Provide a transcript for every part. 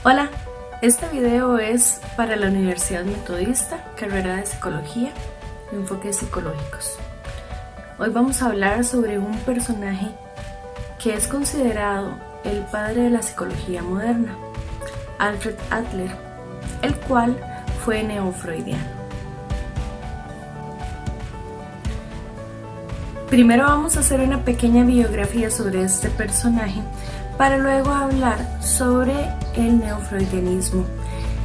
Hola, este video es para la Universidad Metodista, carrera de Psicología, enfoques psicológicos. Hoy vamos a hablar sobre un personaje que es considerado el padre de la psicología moderna, Alfred Adler, el cual fue neofreudiano. Primero vamos a hacer una pequeña biografía sobre este personaje para luego hablar sobre el neofreudianismo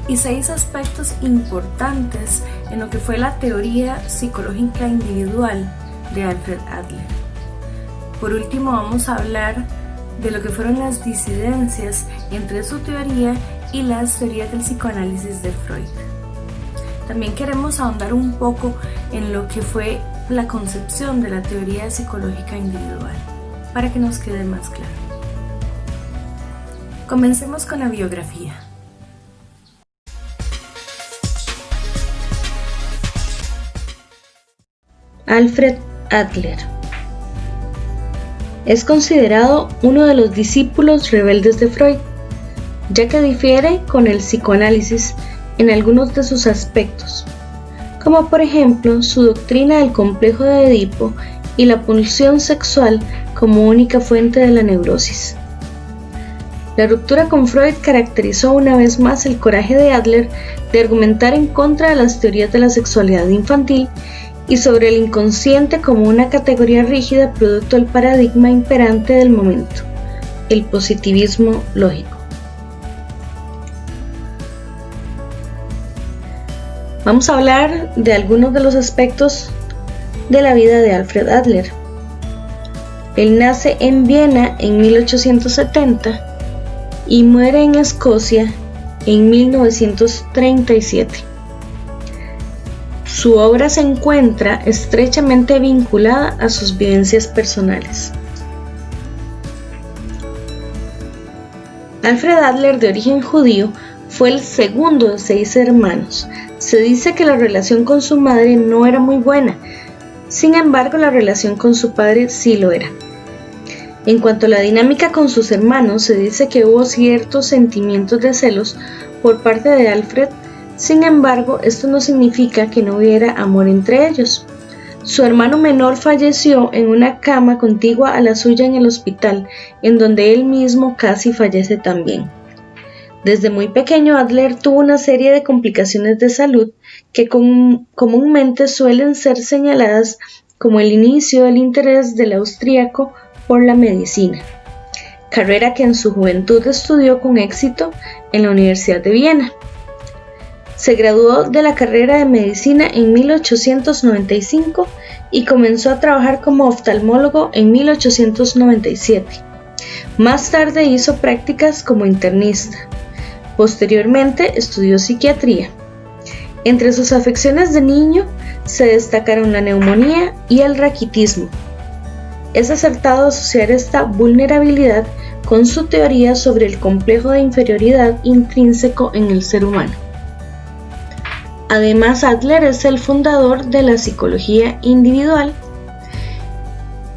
y 6 aspectos importantes en lo que fue la teoría psicológica individual de Alfred Adler. Por último vamos a hablar de lo que fueron las disidencias entre su teoría y las teorías del psicoanálisis de Freud. También queremos ahondar un poco en lo que fue la concepción de la teoría psicológica individual, para que nos quede más claro. Comencemos con la biografía. Alfred Adler es considerado uno de los discípulos rebeldes de Freud, ya que difiere con el psicoanálisis en algunos de sus aspectos, como por ejemplo su doctrina del complejo de Edipo y la pulsión sexual como única fuente de la neurosis. La ruptura con Freud caracterizó una vez más el coraje de Adler de argumentar en contra de las teorías de la sexualidad infantil y sobre el inconsciente como una categoría rígida producto del paradigma imperante del momento, el positivismo lógico. Vamos a hablar de algunos de los aspectos de la vida de Alfred Adler. Él nace en Viena en 1870 y muere en Escocia en 1937. Su obra se encuentra estrechamente vinculada a sus vivencias personales. Alfred Adler, de origen judío, fue el segundo de 6 hermanos. Se dice que la relación con su madre no era muy buena, sin embargo la relación con su padre sí lo era. En cuanto a la dinámica con sus hermanos, se dice que hubo ciertos sentimientos de celos por parte de Alfred, sin embargo esto no significa que no hubiera amor entre ellos. Su hermano menor falleció en una cama contigua a la suya en el hospital, en donde él mismo casi fallece también. Desde muy pequeño Adler tuvo una serie de complicaciones de salud que comúnmente suelen ser señaladas como el inicio del interés del austríaco por la medicina, carrera que en su juventud estudió con éxito en la Universidad de Viena. Se graduó de la carrera de medicina en 1895 y comenzó a trabajar como oftalmólogo en 1897. Más tarde hizo prácticas como internista. Posteriormente estudió psiquiatría. Entre sus afecciones de niño se destacaron la neumonía y el raquitismo. Es acertado asociar esta vulnerabilidad con su teoría sobre el complejo de inferioridad intrínseco en el ser humano. Además, Adler es el fundador de la psicología individual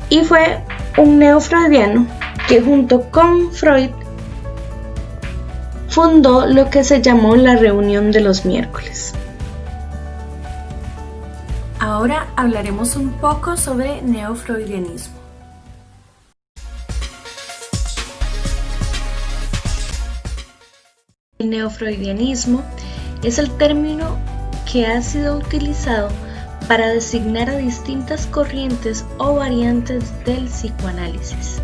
y fue un neofreudiano que junto con Freud fundó lo que se llamó la reunión de los miércoles. Ahora hablaremos un poco sobre neofreudianismo. El neofreudianismo es el término que ha sido utilizado para designar a distintas corrientes o variantes del psicoanálisis.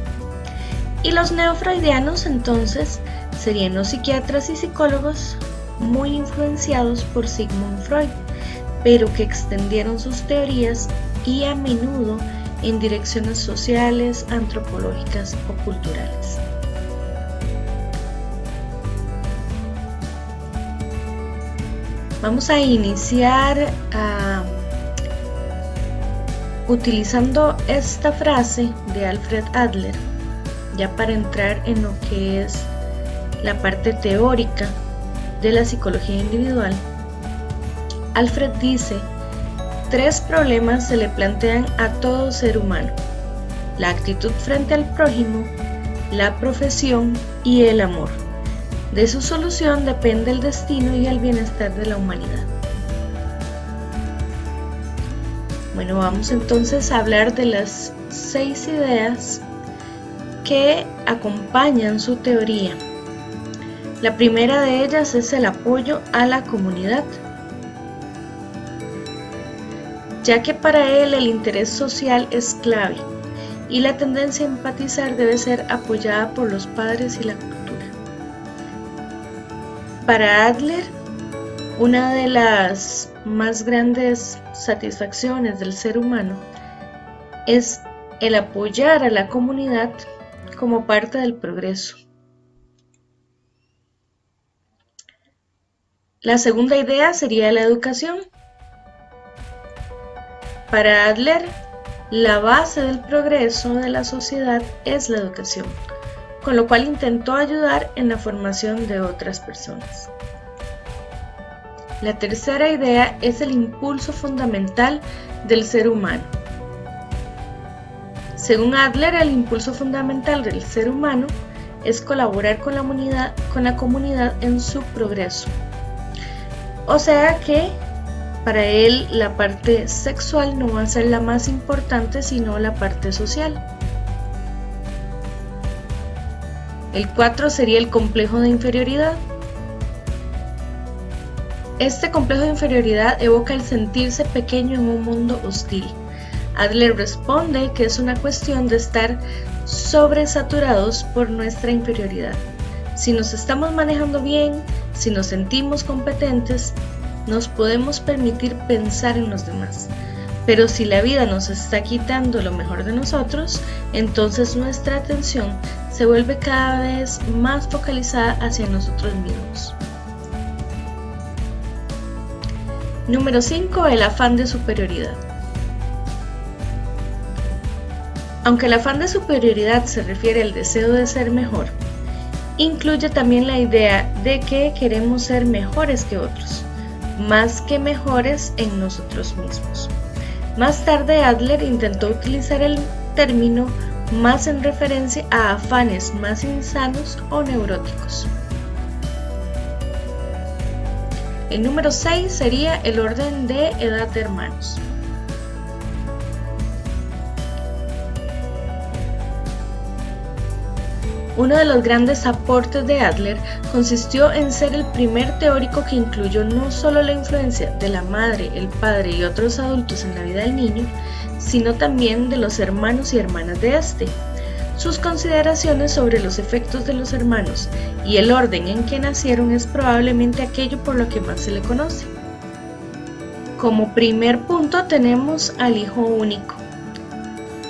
Y los neofreudianos entonces serían los psiquiatras y psicólogos muy influenciados por Sigmund Freud, pero que extendieron sus teorías y a menudo en direcciones sociales, antropológicas o culturales. Vamos a iniciar utilizando esta frase de Alfred Adler, ya para entrar en lo que es la parte teórica de la psicología individual. Alfred dice: 3 problemas se le plantean a todo ser humano: la actitud frente al prójimo, la profesión y el amor. De su solución depende el destino y el bienestar de la humanidad. Bueno, vamos entonces a hablar de las 6 ideas que acompañan su teoría. La primera de ellas es el apoyo a la comunidad, ya que para él el interés social es clave y la tendencia a empatizar debe ser apoyada por los padres y la cultura. Para Adler, una de las más grandes satisfacciones del ser humano es el apoyar a la comunidad como parte del progreso. La segunda idea sería la educación. Para Adler, la base del progreso de la sociedad es la educación, con lo cual intentó ayudar en la formación de otras personas. La tercera idea es el impulso fundamental del ser humano. Según Adler, el impulso fundamental del ser humano es colaborar con la comunidad en su progreso. O sea que para él la parte sexual no va a ser la más importante, sino la parte social. El 4 sería el complejo de inferioridad. Este complejo de inferioridad evoca el sentirse pequeño en un mundo hostil. Adler responde que es una cuestión de estar sobresaturados por nuestra inferioridad. Si nos estamos manejando bien, si nos sentimos competentes, nos podemos permitir pensar en los demás. Pero si la vida nos está quitando lo mejor de nosotros, entonces nuestra atención se vuelve cada vez más focalizada hacia nosotros mismos. Número 5. El afán de superioridad. Aunque el afán de superioridad se refiere al deseo de ser mejor, incluye también la idea de que queremos ser mejores que otros, más que mejores en nosotros mismos. Más tarde, Adler intentó utilizar el término más en referencia a afanes más insanos o neuróticos. El número 6 sería el orden de edad de hermanos. Uno de los grandes aportes de Adler consistió en ser el primer teórico que incluyó no solo la influencia de la madre, el padre y otros adultos en la vida del niño, sino también de los hermanos y hermanas de este. Sus consideraciones sobre los efectos de los hermanos y el orden en que nacieron es probablemente aquello por lo que más se le conoce. Como primer punto tenemos al hijo único,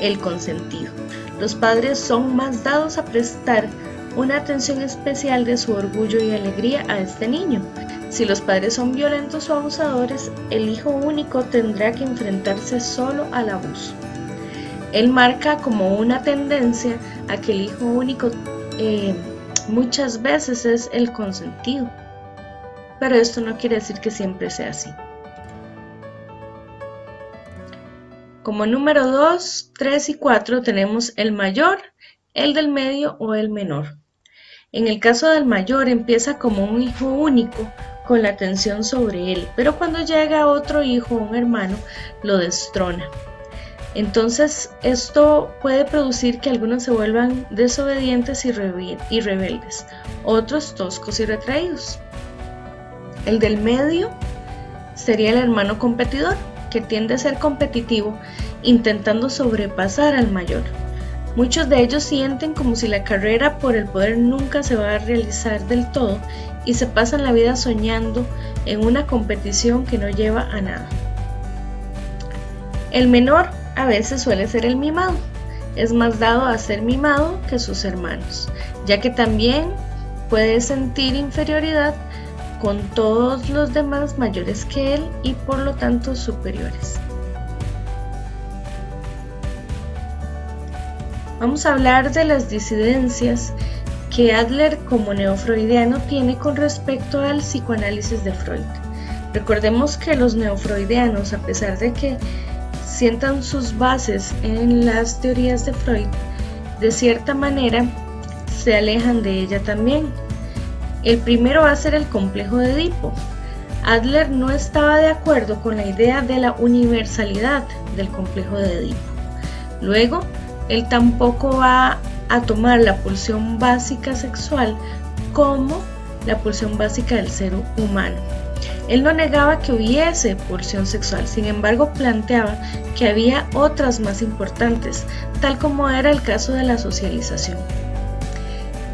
el consentido. Los padres son más dados a prestar una atención especial de su orgullo y alegría a este niño. Si los padres son violentos o abusadores, el hijo único tendrá que enfrentarse solo al abuso. Él marca como una tendencia a que el hijo único muchas veces es el consentido, pero esto no quiere decir que siempre sea así. Como número 2, 3 y 4 tenemos el mayor, el del medio o el menor. En el caso del mayor empieza como un hijo único con la atención sobre él, pero cuando llega otro hijo o un hermano lo destrona. Entonces esto puede producir que algunos se vuelvan desobedientes y rebeldes, otros toscos y retraídos. El del medio sería el hermano competidor, que tiende a ser competitivo, intentando sobrepasar al mayor. Muchos de ellos sienten como si la carrera por el poder nunca se va a realizar del todo y se pasan la vida soñando en una competición que no lleva a nada. El menor a veces suele ser el mimado. Es más dado a ser mimado que sus hermanos, ya que también puede sentir inferioridad con todos los demás mayores que él y por lo tanto superiores. Vamos a hablar de las disidencias que Adler como neofreudiano tiene con respecto al psicoanálisis de Freud. Recordemos que los neofreudianos, a pesar de que sientan sus bases en las teorías de Freud, de cierta manera se alejan de ella también. El primero va a ser el complejo de Edipo. Adler no estaba de acuerdo con la idea de la universalidad del complejo de Edipo. Luego, él tampoco va a tomar la pulsión básica sexual como la pulsión básica del ser humano. Él no negaba que hubiese pulsión sexual, sin embargo planteaba que había otras más importantes, tal como era el caso de la socialización.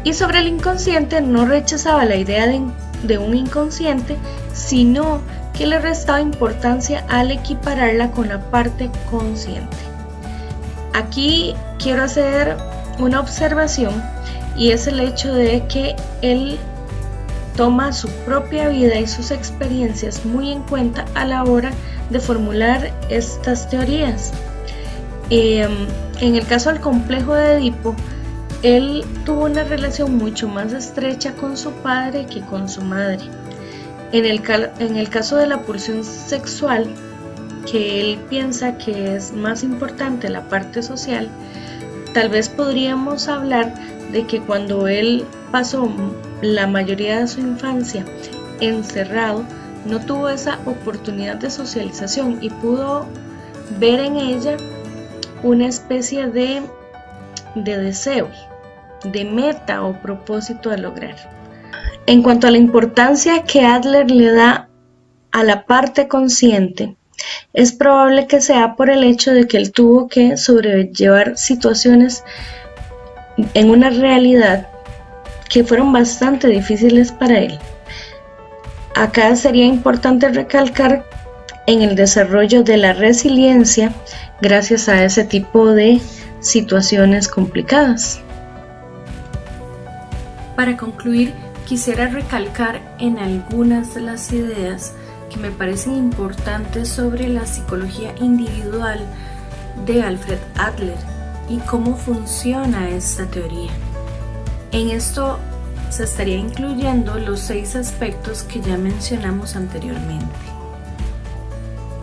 Y sobre el inconsciente no rechazaba la idea de un inconsciente, sino que le restaba importancia al equipararla con la parte consciente. Aquí quiero hacer una observación y es el hecho de que él toma su propia vida y sus experiencias muy en cuenta a la hora de formular estas teorías. En el caso del complejo de Edipo, él tuvo una relación mucho más estrecha con su padre que con su madre. En el caso de la pulsión sexual, que él piensa que es más importante la parte social, tal vez podríamos hablar de que cuando él pasó la mayoría de su infancia encerrado, no tuvo esa oportunidad de socialización y pudo ver en ella una especie de deseo, de meta o propósito a lograr. En cuanto a la importancia que Adler le da a la parte consciente, es probable que sea por el hecho de que él tuvo que sobrellevar situaciones en una realidad que fueron bastante difíciles para él. Acá sería importante recalcar en el desarrollo de la resiliencia gracias a ese tipo de situaciones complicadas. Para concluir, quisiera recalcar en algunas de las ideas que me parecen importantes sobre la psicología individual de Alfred Adler y cómo funciona esta teoría. En esto se estaría incluyendo los 6 aspectos que ya mencionamos anteriormente.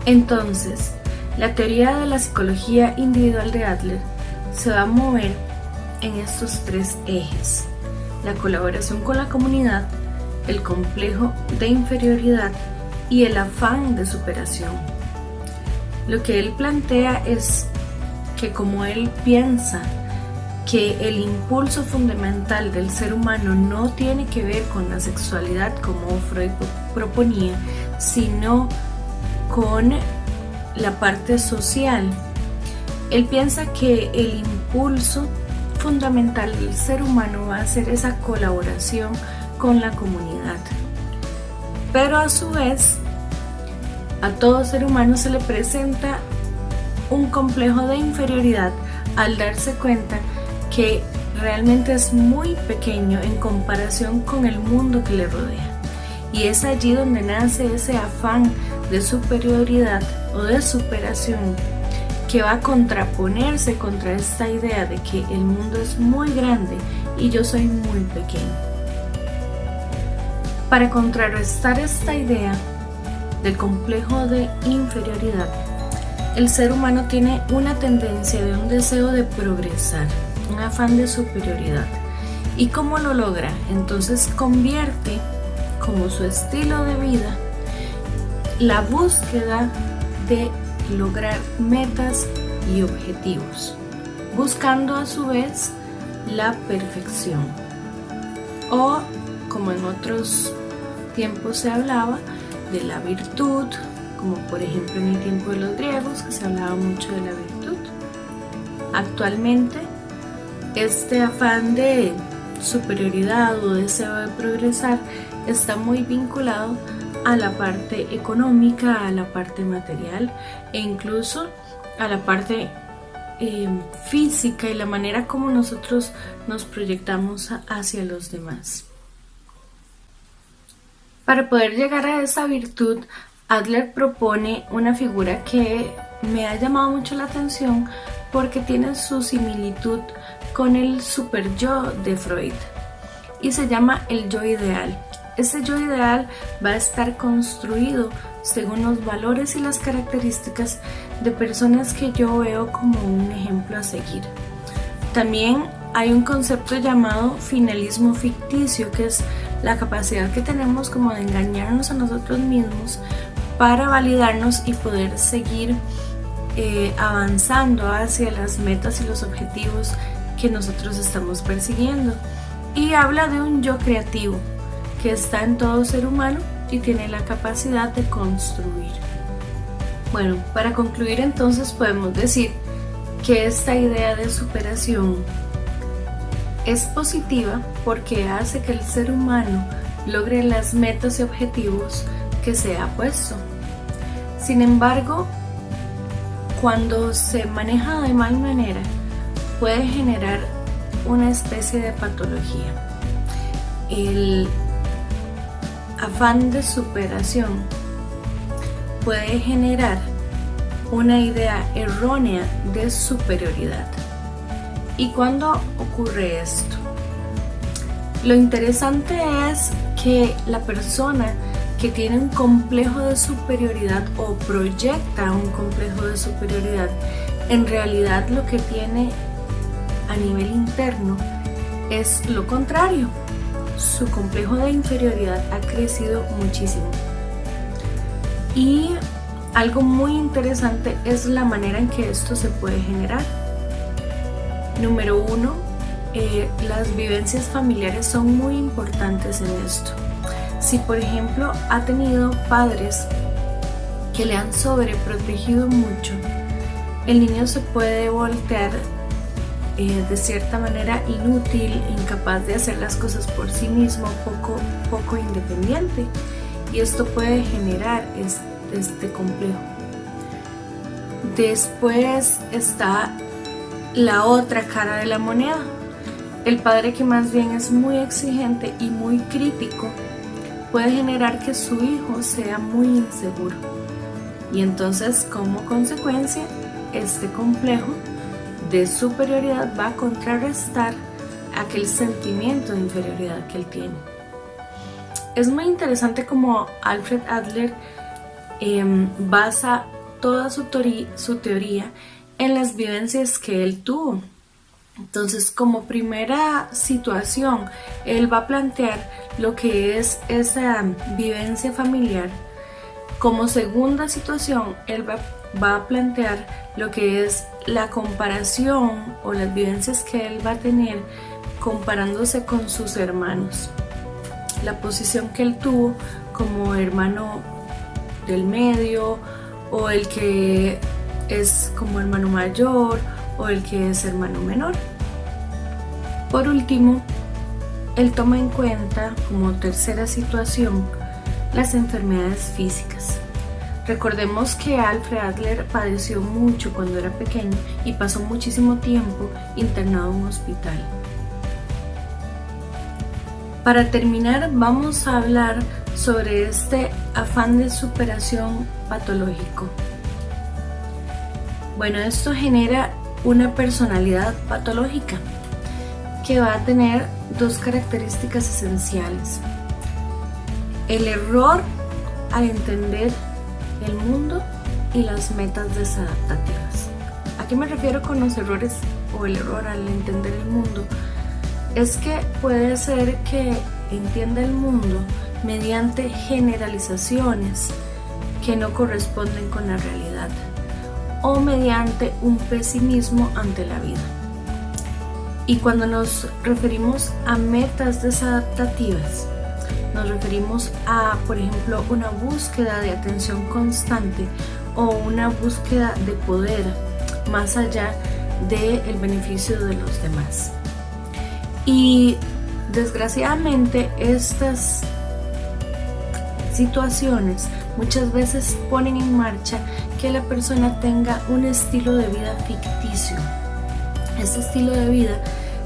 Entonces, la teoría de la psicología individual de Adler se va a mover en estos 3 ejes: la colaboración con la comunidad, el complejo de inferioridad y el afán de superación. Lo que él plantea es que como él piensa que el impulso fundamental del ser humano no tiene que ver con la sexualidad como Freud proponía, sino con la parte social. Él piensa que el impulso fundamental del ser humano va a ser esa colaboración con la comunidad. Pero a su vez, a todo ser humano se le presenta un complejo de inferioridad al darse cuenta que realmente es muy pequeño en comparación con el mundo que le rodea. Y es allí donde nace ese afán de superioridad o de superación que va a contraponerse contra esta idea de que el mundo es muy grande y yo soy muy pequeño. Para contrarrestar esta idea del complejo de inferioridad, el ser humano tiene una tendencia de un deseo de progresar, un afán de superioridad. ¿Y cómo lo logra? Entonces convierte como su estilo de vida la búsqueda de lograr metas y objetivos, buscando a su vez la perfección, o como en otros tiempos se hablaba de la virtud, como por ejemplo en el tiempo de los griegos, que se hablaba mucho de la virtud. Actualmente este afán de superioridad o deseo de progresar está muy vinculado a la parte económica, a la parte material e incluso a la parte física y la manera como nosotros nos proyectamos hacia los demás. Para poder llegar a esa virtud, Adler propone una figura que me ha llamado mucho la atención porque tiene su similitud con el super yo de Freud y se llama el yo ideal. Este yo ideal va a estar construido según los valores y las características de personas que yo veo como un ejemplo a seguir. También hay un concepto llamado finalismo ficticio, que es la capacidad que tenemos como de engañarnos a nosotros mismos para validarnos y poder seguir avanzando hacia las metas y los objetivos que nosotros estamos persiguiendo. Y habla de un yo creativo que está en todo ser humano y tiene la capacidad de construir. Bueno, para concluir entonces podemos decir que esta idea de superación es positiva porque hace que el ser humano logre las metas y objetivos que se ha puesto. Sin embargo, cuando se maneja de mal manera, puede generar una especie de patología. El afán de superación puede generar una idea errónea de superioridad. ¿Y cuándo ocurre esto? Lo interesante es que la persona que tiene un complejo de superioridad o proyecta un complejo de superioridad, en realidad lo que tiene a nivel interno es lo contrario. Su complejo de inferioridad ha crecido muchísimo. Y algo muy interesante es la manera en que esto se puede generar. Número 1, las vivencias familiares son muy importantes en esto. Si por ejemplo ha tenido padres que le han sobreprotegido mucho, el niño se puede voltear de cierta manera inútil, incapaz de hacer las cosas por sí mismo, poco independiente, y esto puede generar este complejo. Después está la otra cara de la moneda, el padre que más bien es muy exigente y muy crítico puede generar que su hijo sea muy inseguro, y entonces como consecuencia este complejo de superioridad va a contrarrestar aquel sentimiento de inferioridad que él tiene. Es muy interesante como Alfred Adler basa toda su teoría en las vivencias que él tuvo. Entonces, como primera situación, él va a plantear lo que es esa vivencia familiar. Como segunda situación, él va a plantear lo que es la comparación o las vivencias que él va a tener comparándose con sus hermanos. La posición que él tuvo como hermano del medio, o el que es como hermano mayor, o el que es hermano menor. Por último, él toma en cuenta como tercera situación las enfermedades físicas. Recordemos que Alfred Adler padeció mucho cuando era pequeño y pasó muchísimo tiempo internado en un hospital. Para terminar, vamos a hablar sobre este afán de superación patológico. Bueno, esto genera una personalidad patológica que va a tener dos características esenciales: el error al entender el mundo y las metas desadaptativas. ¿A qué me refiero con los errores o el error al entender el mundo? Es que puede ser que entienda el mundo mediante generalizaciones que no corresponden con la realidad, o mediante un pesimismo ante la vida. Y cuando nos referimos a metas desadaptativas, nos referimos a, por ejemplo, una búsqueda de atención constante o una búsqueda de poder más allá del beneficio de los demás. Y desgraciadamente estas situaciones muchas veces ponen en marcha que la persona tenga un estilo de vida ficticio. Este estilo de vida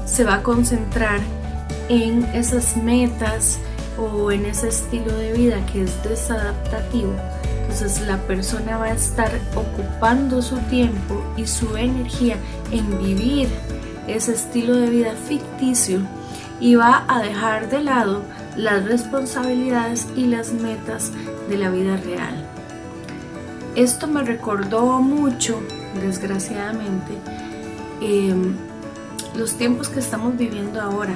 se va a concentrar en esas metas o en ese estilo de vida que es desadaptativo. Entonces la persona va a estar ocupando su tiempo y su energía en vivir ese estilo de vida ficticio y va a dejar de lado las responsabilidades y las metas de la vida real. Esto me recordó mucho, desgraciadamente, los tiempos que estamos viviendo ahora,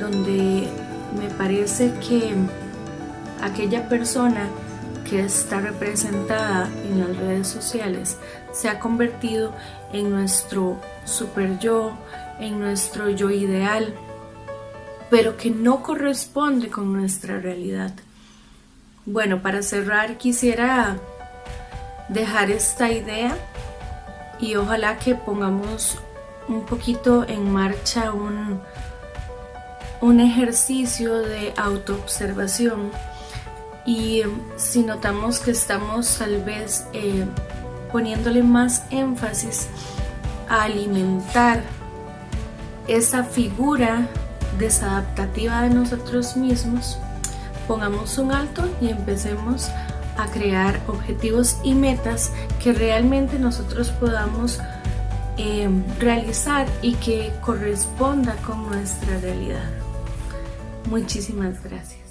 donde me parece que aquella persona que está representada en las redes sociales se ha convertido en nuestro super yo, en nuestro yo ideal, pero que no corresponde con nuestra realidad. Bueno, para cerrar quisiera dejar esta idea y ojalá que pongamos un poquito en marcha un ejercicio de autoobservación, y si notamos que estamos tal vez poniéndole más énfasis a alimentar esa figura desadaptativa de nosotros mismos, pongamos un alto y empecemos a crear objetivos y metas que realmente nosotros podamos realizar y que corresponda con nuestra realidad. Muchísimas gracias.